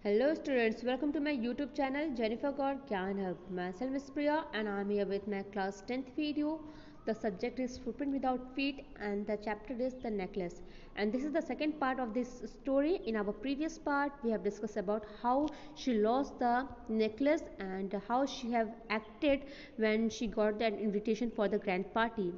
Hello students, welcome to my YouTube channel Jennifer God Gyan Hub. Myself Miss Priya and I am here with my class 10th video. The subject is footprint without feet and the chapter is the necklace. And this is the second part of this story. In our previous part, we have discussed about how she lost the necklace and how she have acted when she got that invitation for the grand party.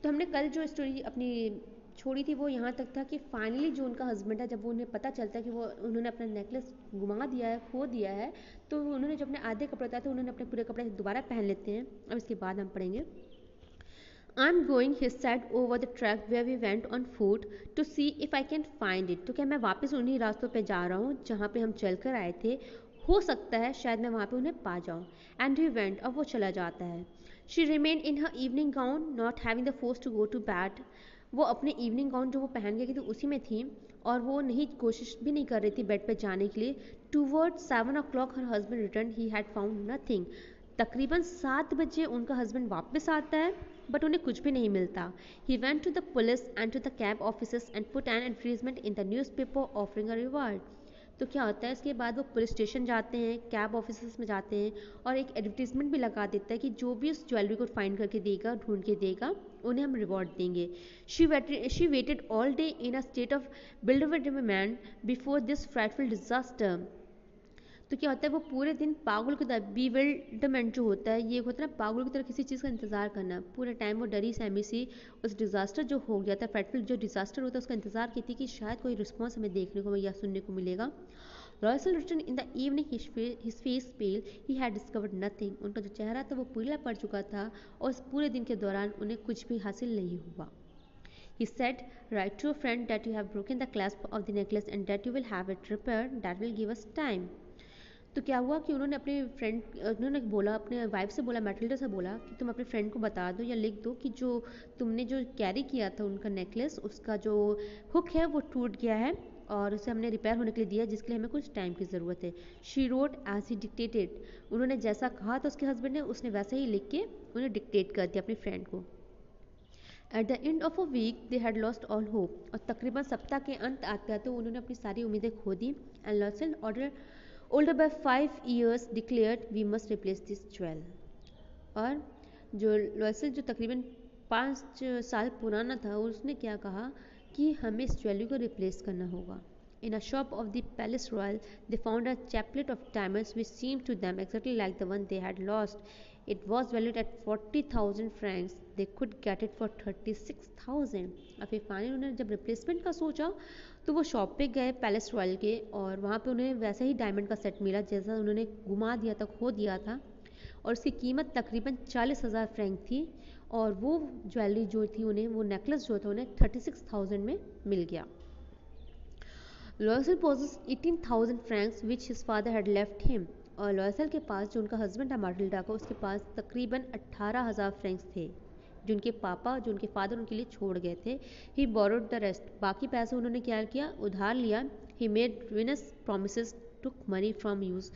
तो हमने कल जो story अपनी छोड़ी थी वो यहाँ तक था कि फाइनली जो उनका हस्बैंड है, जब वो उन्हें पता चलता है कि वो उन्होंने अपना नेकलेस घुमा दिया है, खो दिया है, तो उन्होंने जो अपने आधे कपड़े उतारे थे उन्होंने अपने पूरे कपड़े दोबारा पहन लेते हैं. अब इसके बाद हम पढ़ेंगे. I'm going, he said, over the track where we went on foot to see if I can find it. तो क्या मैं वापस उन्हीं रास्तों पे जा रहा हूँ जहाँ पे हम चल कर आए थे. हो सकता है शायद मैं वहाँ पे उन्हें पा जाऊँ. एंड ही वेंट, अब वो चला जाता है. She remain in her evening gown not having the force to go to bed. वो अपने इवनिंग गाउन जो वो पहन गई थी उसी में थी और वो नहीं कोशिश भी नहीं कर रही थी बेड पे जाने के लिए. Toward 7 o'clock her husband return. He had found nothing. तकरीबन 7 बजे उनका हस्बैंड वापस आता है बट उन्हें कुछ भी नहीं मिलता. He went to the police and to the cab officers and put an advertisement in the newspaper offering a reward. तो क्या होता है, इसके बाद वो पुलिस स्टेशन जाते हैं, कैब ऑफिसर्स में जाते हैं और एक एडवर्टीजमेंट भी लगा देता है कि जो भी उस ज्वेलरी को फाइंड करके देगा, ढूंढ के देगा, उन्हें हम रिवॉर्ड देंगे. She waited all day in a state of bewilderment before this frightful disaster. तो क्या होता है, वो पूरे दिन पागल की तरह, बीविल्डरमेंट जो होता है, ये होता है ना पागल की तरह किसी चीज़ का इंतजार करना. पूरे टाइम वो डरी सहमी सी उस डिज़ास्टर जो हो गया था, फ्रेटफुल जो डिज़ास्टर होता है उसका इंतजार की थी कि शायद कोई रिस्पॉन्स हमें देखने को या सुनने को मिलेगा. Royal return in the evening, his face pale, he had discovered nothing. उनका जो चेहरा था वो पीला पड़ चुका था और इस पूरे दिन के दौरान उन्हें कुछ भी हासिल नहीं हुआ. He said, write to a friend that you have broken the clasp of the necklace and that you will have it repaired. That will give us time. तो क्या हुआ कि उन्होंने बोला, अपने वाइफ से बोला, मैटिल्डा से बोला कि तुम अपने फ्रेंड को बता दो या लिख दो कि जो तुमने जो कैरी किया था उनका नेकलेस, उसका जो हुक है वो टूट गया है और उसे हमने रिपेयर होने के लिए दिया, जिसके लिए हमें कुछ टाइम की ज़रूरत है. She wrote as he dictated. उन्होंने जैसा कहा था उसके हस्बैंड ने, उसने वैसे ही लिख के उन्हें डिक्टेट कर दिया अपनी फ्रेंड को. At the end of a week they had lost all hope. और तकरीबन सप्ताह के अंत आते आते उन्होंने अपनी सारी उम्मीदें खो दी. And Lawson order older by 5 years declared we must replace this jewel. और जो लॉयसल जो तकरीबन 5 साल पुराना था, उसने क्या कहा कि हमें इस ज्वेलरी को रिप्लेस करना होगा. In a shop of the Palace Royal, they found a chaplet of diamonds which seemed to them exactly like the one they had lost. It was valued at 40,000 francs. They could get it for 36,000. अब फिर finally उन्होंने जब replacement का सोचा तो वो shop पे गए पैलेस रॉयल के और वहाँ पे उन्हें वैसे ही डायमंड का सेट मिला जैसा उन्होंने घुमा दिया था, खो दिया था, और उसकी कीमत तकरीबन 40,000 फ्रैंक थी. और वो ज्वेलरी जो थी उन्हें, वो नेकलेस जो था उन्हें 36,000 में मिल गया. लॉयसल possessed 18,000 francs which his father had left him. और लॉयसल के पास, जो उनका हस्बैंड था मार्टिल्डा का, उसके पास तकरीबन 18,000 फ्रैंक्स थे जो उनके पापा, जो उनके फादर उनके लिए छोड़ गए थे. ही बोरोड द रेस्ट. बाकी पैसे उन्होंने क्या किया, उधार लिया. He made Venus promises, took money from use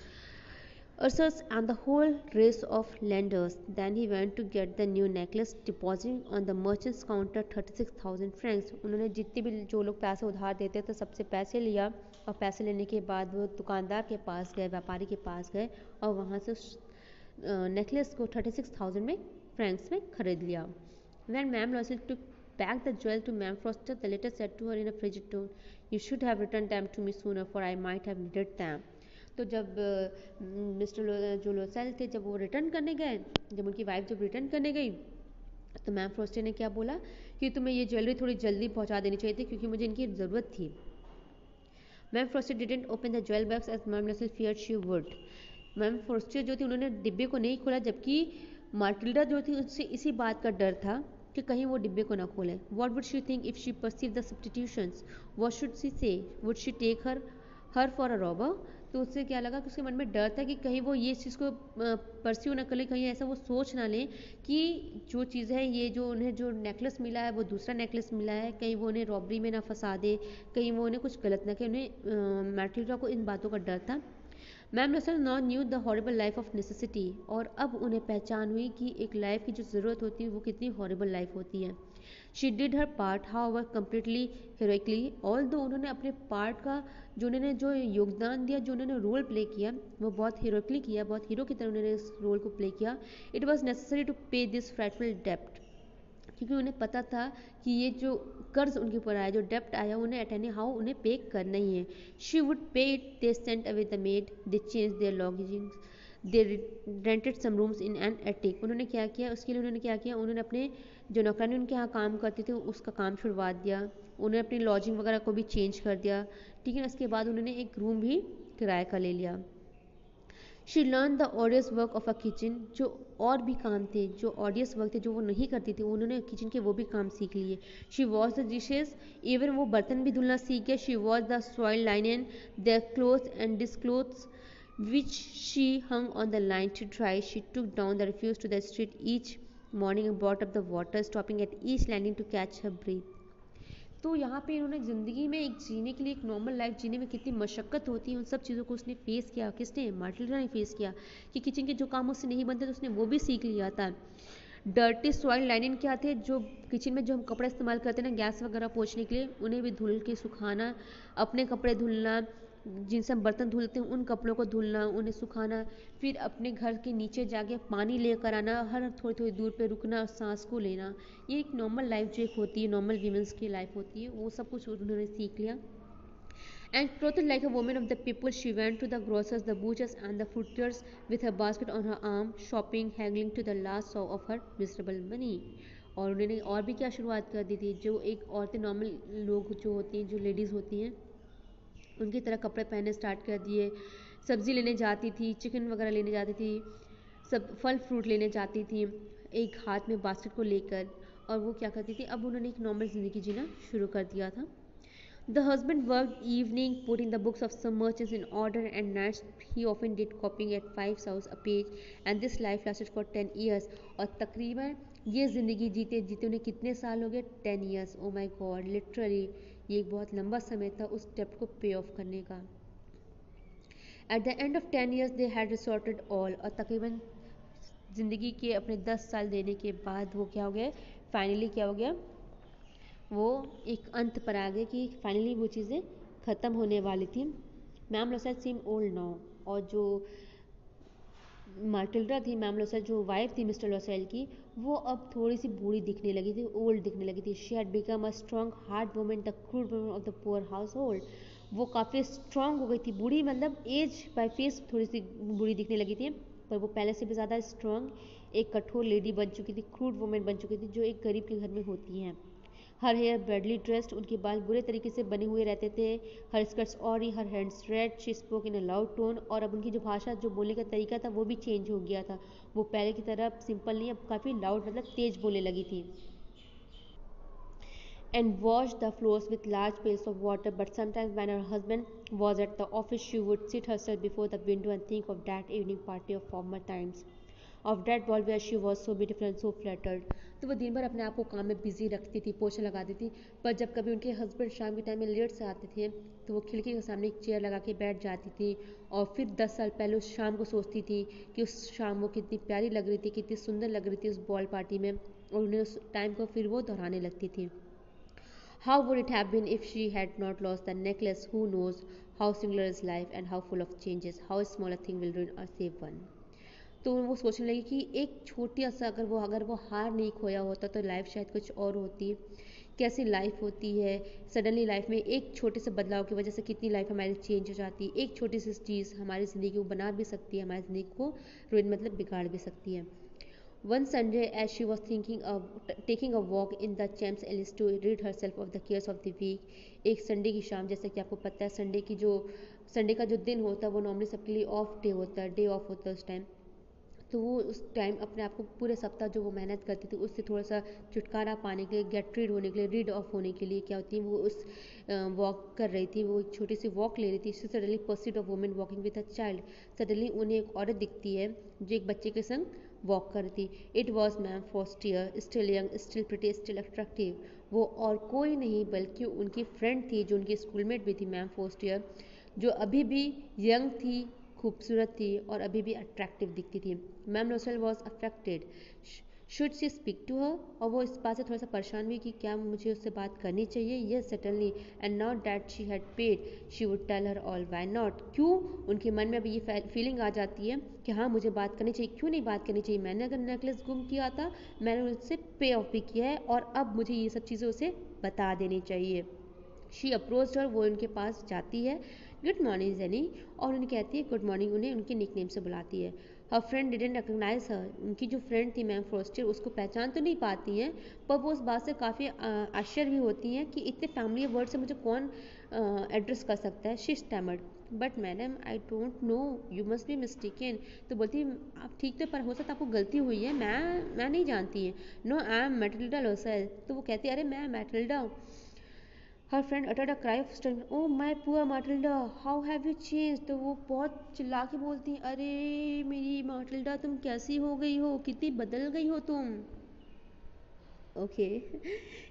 Ursers and the whole race of lenders. Then he went to get the new necklace, depositing on the merchant's counter 36,000 francs. उन्होंने जितने भी जो लोग पैसे उधार देते थे सबसे पैसे लिया और पैसे लेने के बाद वो दुकानदार के पास गए, व्यापारी के पास गए और वहाँ से उस नेकलेस को 36,000 में फ्रैंक्स में खरीद लिया. When Ma'am Loisel took back the jewel to Ma'am Foster, the latter said to her in a frigid tone, "You should have returned them to me sooner, for I might have needed them." तो जब mister जो लोसेल थे, जब वो return करने गए, जब उनकी वाइफ जब रिटर्न करने गई, तो मैम फ्रॉस्टर ने क्या बोला कि तुम्हें ये ज्वेलरी थोड़ी जल्दी पहुंचा देनी चाहिए थी क्योंकि मुझे इनकी ज़रूरत थी. Ma'am Forestier didn't open the jewel box as ma'am Loisel feared she would. Ma'am Forestier जो थी उन्होंने डिब्बे को नहीं खोला, जबकि मार्टिल्डा जो थी उससे इसी बात का डर था कि कहीं वो डिब्बे को ना खोले. What would she think if she perceive the substitutions. What should she say. Would she take her for a robber. तो उससे क्या लगा कि उसके मन में डर था कि कहीं वो ये चीज़ को परस्यू ना कर ले, कहीं ऐसा वो सोच ना लें कि जो चीज़ है, ये जो उन्हें जो नेकलेस मिला है वो दूसरा नेकलेस मिला है, कहीं वो उन्हें रॉबरी में ना फंसा दे, कहीं वो उन्हें कुछ गलत ना कहे. उन्हें मैटिल्डा को इन बातों का डर था. Ma'am लोसेल not new the horrible life of necessity. और अब उन्हें पहचान हुई कि एक लाइफ की जो ज़रूरत होती है वो कितनी हॉरिबल लाइफ होती है. She did her part how completely heroically, although उन्होंने अपने पार्ट का जो उन्होंने जो योगदान दिया, जो उन्होंने रोल प्ले किया, वो बहुत हीरोइकली किया, बहुत हीरो की तरह उन्होंने इस रोल को प्ले किया. इट वॉज नेसेसरी टू पे दिस फ्रैटफुल डेप्ट, क्योंकि उन्हें पता था कि ये जो कर्ज उनके ऊपर आया, जो डेप्ट आया, उन्हें एट एनी हाउ उन्हें पे करना ही है. She would pay it. They sent away the maid, they change their lodgings, they rented some rooms in an attic. उन्होंने क्या किया, उसके लिए उन्होंने क्या किया, उन्होंने अपने जो नौकरानी उनके यहाँ काम करते थे उसका काम छुड़वा दिया, उन्होंने अपनी लॉजिंग वगैरह को भी चेंज कर दिया, ठीक है. उसके बाद उन्होंने एक रूम भी किराए का ले लिया. She learn the ऑडियस work of a kitchen, जो और भी काम थे, जो ऑडियस वर्क थे जो वो नहीं करती थी, उन्होंने किचन के वो भी काम सीख लिए. She wash the dishes, even वो बर्तन भी धुलना सीख गया. She wash the soiled linen, the clothes and dishcloths which she hung on the line to dry. She took down the refuse to the street each morning and brought up the water, stopping at each landing to catch her breath. तो यहाँ पे इन्होंने ज़िंदगी में एक जीने के लिए, एक नॉर्मल लाइफ जीने में कितनी मशक्क़त होती है, उन सब चीज़ों को उसने फेस किया. किसने? मार्टिल्डा ने फेस किया कि किचन के जो काम उससे नहीं बनते तो उसने वो भी सीख लिया था. डर्टी सॉइल लाइनिंग क्या थे, जो किचन में जो हम कपड़ा इस्तेमाल करते हैं ना गैस वगैरह पोंछने के लिए, उन्हें भी धुल के सुखाना, अपने कपड़े धुलना, जिनसे हम बर्तन धुलते हैं उन कपड़ों को धुलना, उन्हें सुखाना, फिर अपने घर के नीचे जाके पानी लेकर आना, हर थोड़ी थोड़ी दूर पे रुकना और सांस को लेना. ये एक नॉर्मल लाइफ जो एक होती है, नॉर्मल वीमेंस की लाइफ होती है, वो सब कुछ उन्होंने सीख लिया. And clothed like a woman of the people, she went to the grocers, the butchers, and the fruiterers with her basket on her arm, shopping, haggling to the last sou of her miserable money. और उन्होंने और भी क्या शुरुआत कर दी थी, जो एक औरतें नॉर्मल लोग जो होती हैं, जो लेडीज़ होती हैं, उनकी तरह कपड़े पहनने स्टार्ट कर दिए. सब्ज़ी लेने जाती थी, चिकन वगैरह लेने जाती थी, सब फल फ्रूट लेने जाती थी एक हाथ में बास्केट को लेकर. और वो क्या करती थी, अब उन्होंने एक नॉर्मल ज़िंदगी जीना शुरू कर दिया था. The husband worked evening, putting the books of some merchants in order, and nights he often did copying at 5 sous a page, and this life lasted for 10 years. और तकरीबन ये ज़िंदगी जीते जीते उन्हें कितने साल हो गए? 10 years. ओ माई गॉड, लिटरली ये एक बहुत लंबा समय था उस डेप्ट को पे ऑफ करने का. Eight the end of 10 years they had resorted all. और तकरीबन ज़िंदगी के अपने 10 साल देने के बाद वो क्या हो गया, फाइनली क्या हो गया, वो एक अंत पर आ गए कि फाइनली वो चीज़ें ख़त्म होने वाली थी. मैम लोसेल सीम ओल्ड नाउ. और जो मार्टिल्डा थी, मैम लोसेल जो वाइफ थी मिस्टर लोसेल की, वो अब थोड़ी सी बूढ़ी दिखने लगी थी, ओल्ड दिखने लगी थी. She had become a strong hard woman, the crude woman of the poor house hold. वो काफ़ी स्ट्रॉन्ग हो गई थी, बूढ़ी मतलब एज बाय फेस थोड़ी सी बूढ़ी दिखने लगी थी, पर वो पहले से भी ज़्यादा स्ट्रॉन्ग एक कठोर लेडी बन चुकी थी, क्रूड वुमन बन चुकी थी, जो एक गरीब के घर में होती हैं. हर हेयर बैडली ड्रेस्ड, उनके बाल बुरे तरीके से बने हुए रहते थे. Her skirts awry, her hands red. She spoke in a loud tone. और अब उनकी जो भाषा, जो बोलने का तरीका था वो भी चेंज हो गया था. वो पहले की तरह सिंपल नहीं, अब काफ़ी लाउड मतलब तेज बोलने लगी थी. And washed the floors with large pails of water, but sometimes when her husband was at the office she would sit herself before the window and think of that evening party of former times, of that ball where she was so beautiful and so flattered. तो वो दिन भर अपने आप को काम में busy रखती थी, पोछा लगाती थी, पर जब कभी उनके हस्बैंड शाम के टाइम में लेट से आते थे तो वो खिड़की के सामने एक चेयर लगा के बैठ जाती थी, और फिर 10 साल पहले उस शाम को सोचती थी कि उस शाम वो कितनी प्यारी लग रही थी, कितनी सुंदर लग रही थी उस बॉल पार्टी में, और उन्हें उस टाइम को फिर वो दोहराने लगती थी. How would it have been if she had not lost the necklace? Who knows how singular is life and how full of changes? How small a thing will ruin or save one? तो वो सोचने लगी कि एक छोटी सा अगर वो हार नहीं खोया होता तो लाइफ शायद कुछ और होती. कैसी लाइफ होती है, सडनली लाइफ में एक छोटे से बदलाव की वजह से कितनी लाइफ हमारी चेंज हो जाती है. एक छोटी सी चीज़ हमारी ज़िंदगी को बना भी सकती है, हमारी ज़िंदगी को रुइन मतलब बिगाड़ भी सकती है. One Sunday, as she was taking a walk in the Champs Elysees to rid herself of the cares of the week, एक संडे की शाम, जैसे कि आपको पता है संडे का जो दिन होता है वो नॉर्मली सबके लिए ऑफ डे होता है, डे ऑफ होता है उस टाइम. तो वो उस टाइम अपने आप को पूरे सप्ताह जो वो मेहनत करती थी उससे थोड़ा सा छुटकारा पाने के लिए, गेट रीड होने के लिए, रीड ऑफ होने के लिए क्या होती है, वो उस वॉक कर रही थी, वो एक छोटी सी वॉक ले रही थी. Suddenly perceived of women walking with a child. Suddenly उन्हें एक औरत दिखती है जो एक बच्चे के संग वॉक कर रही थी. It was ma'am Forestier, still young, still pretty, still attractive. वो और कोई नहीं बल्कि उनकी फ्रेंड थी जो उनकी स्कूलमेट भी थी, मैम फॉस्टियर, जो अभी भी यंग थी, खूबसूरत थी और अभी भी अट्रैक्टिव दिखती थी. Ma'am Loisel was affected. Should she speak to her, और वो इस बात से थोड़ा सा परेशान हुई कि क्या मुझे उससे बात करनी चाहिए। Yes certainly, and not that she had paid she would tell her all, why not, क्यों उनके मन में अभी ये फीलिंग आ जाती है कि हाँ मुझे बात करनी चाहिए, क्यों नहीं बात करनी चाहिए, मैंने अगर नेकलेस गुम किया था मैंने उससे पे ऑफ भी किया है और अब मुझे ये सब चीज़ें उसे बता देनी चाहिए। शी अप्रोच हर, वो उनके पास जाती है, गुड मॉर्निंग जेनी, और उन्हें कहती है गुड मॉर्निंग, उन्हें उनके निकनेम से बुलाती है। हर फ्रेंड डिडेंट रिकग्नाइज हर, उनकी जो फ्रेंड थी मैम फ्रॉस्टर उसको पहचान तो नहीं पाती हैं, पर वो उस बात से काफ़ी आश्चर्य भी होती हैं कि इतने फैमिली वर्ड से मुझे कौन एड्रेस कर सकता है। She stammered, but madam I don't know, you must be mistaken, तो बोलती आप ठीक तो, पर हो सकता आपको गलती हुई है, मैं नहीं जानती है। No I am Matilda Loisel, तो वो कहती है अरे मैं मैटिल्डा हूँ। Her friend uttered a cry of stun, oh my poor Matilda, how have you changed, तो वो बहुत चिल्ला के बोलती हैं अरे मेरी माटिल्डा तुम कैसी हो गई हो, कितनी बदल गई हो तुम। Okay,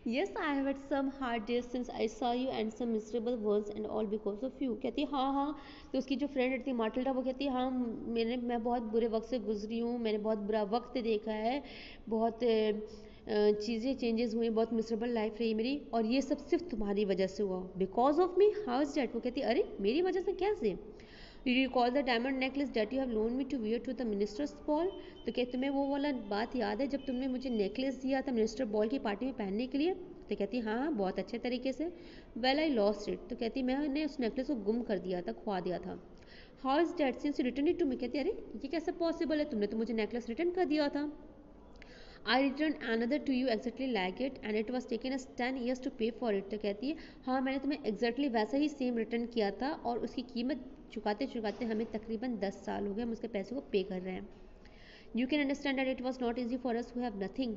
yes I have had some hard days since I saw you and some miserable ones and all because of you, कहती है हाँ हाँ। तो उसकी जो फ्रेंड थी माटिल्डा वो कहती है हाँ मैं बहुत बुरे वक्त से गुजरी हूँ, मैंने बहुत बुरा वक्त देखा है, बहुत चीज़ें चेंजेस हुई, बहुत मिसरेबल लाइफ रही मेरी, और ये सब सिर्फ तुम्हारी वजह से हुआ, because of me, how is that, वो कहती है अरे मेरी वजह से कैसे। Did you call the diamond necklace that you have loaned me to wear to the minister's ball, तो क्या तुम्हें वो वाला बात याद है जब तुमने मुझे नेकलेस दिया था मिनिस्टर बॉल की पार्टी में पहनने के लिए, तो कहती हाँ हाँ बहुत अच्छे तरीके से। वेल आई लॉस्ट इट, तो कहती मैंने उस नेकलेस को गुम कर दिया था, खो दिया था। How is that since you return it to me, कहती अरे ये कैसे पॉसिबल है, तुमने तो मुझे नेकलेस रिटर्न कर दिया था। I returned another to you exactly like it and it was taken us 10 years to pay for it, तो कहती है हाँ मैंने तुम्हें exactly वैसा ही सेम रिटर्न किया था और उसकी कीमत चुकाते चुकाते हमें तकरीबन 10 साल हो गए, हम उसके पैसे को पे कर रहे हैं। You can understand that it was not easy for us who have nothing,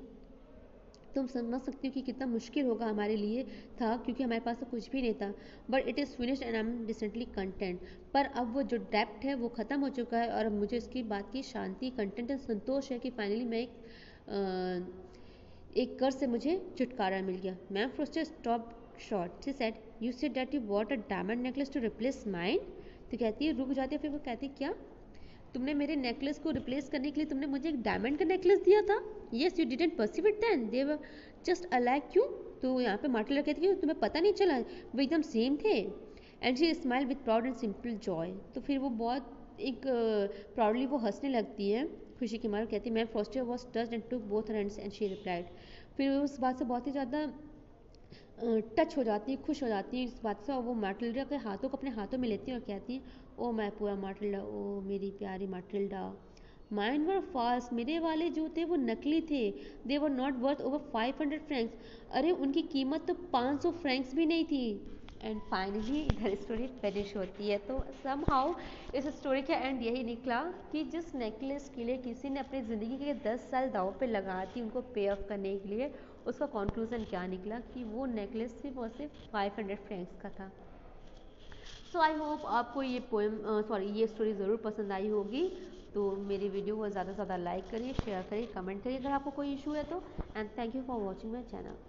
तुम समझ सकती हो कि कितना मुश्किल होगा हमारे लिए था क्योंकि हमारे पास तो कुछ भी नहीं था, but it is finished and I am decently content, पर अब वो जो डेप्ट है वो ख़त्म हो चुका है और अब मुझे इसकी बात की शांति कंटेंट एंड संतोष है कि फाइनली मैं एक कर्ज से मुझे छुटकारा मिल गया। Ma'am Forestier stop short, she said you said that you bought a diamond necklace to replace mine, तो कहती है रुक जाती है, फिर वो कहती है क्या तुमने मेरे नेकलेस को रिप्लेस करने के लिए तुमने मुझे एक डायमंड का नेकलेस दिया था। Yes you didn't perceive it then, they were just alike you, तो यहाँ पे मार्टिला कहती है तुम्हें पता नहीं चला वो एकदम सेम थे। And she smile with proud and simple Joy, तो फिर वो बहुत एक प्राउडली वो हंसने लगती है खुशी के मारे, कहती है ma'am foster was touched and took both hands and she replied, फिर उस बात से बहुत ही ज़्यादा टच हो जाती है, खुश हो जाती है इस बात से, और वो माटिल्डा के हाथों को अपने हाथों में लेती है और कहती है ओ माय पुअर माटिल्डा, ओ मेरी प्यारी माटिल्डा, माइंड वर फॉल्स, मेरे वाले जो थे वो नकली थे, they were not worth over 500 francs, अरे उनकी कीमत तो 500 फ्रैंक्स भी नहीं थी। एंड फाइनली इधर स्टोरी फिनिश होती है। तो सम हाउ इस स्टोरी का एंड यही निकला कि जिस नेकलेस के लिए किसी ने अपनी ज़िंदगी के 10 साल दाव पे लगा दी उनको पे ऑफ करने के लिए, उसका कंक्लूजन क्या निकला कि वो नेकलेस सिर्फ और सिर्फ 500 फ्रैंक्स का था। सो आई होप आपको ये ये स्टोरी ज़रूर पसंद आई होगी, तो मेरी वीडियो को ज़्यादा से ज़्यादा लाइक करिए, शेयर करिए, कमेंट करिए अगर आपको कोई इशू है तो, and thank you for watching my channel.